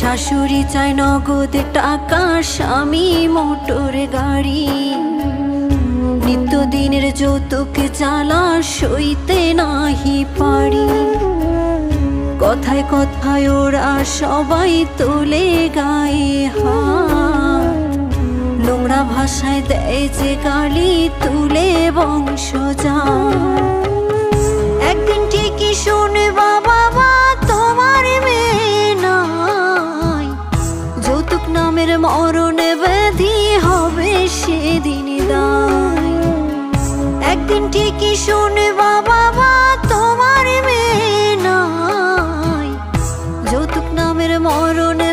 শাশুড়ি চায় নগদ টাকা, স্বামী মোটর গাড়ি। নিত্যদিনের যৌতুক জ্বালা সইতে নাহি পারি। কথায় কথায় ওরা সবাই তোলে গায়ে হাত, নোংরা ভাষায় দেয় যে গালি, তুলে বংশজাত। একদিন ঠিকই শুনবা বাবা তোমার মেয়ে নাই, যৌতুক নামের মরণে ব্যাধি হবে সেদিন দায়। একদিন ঠিকই শুনবা বাবা তোমার মেয়ে নাই, যৌতুক নামের মরণে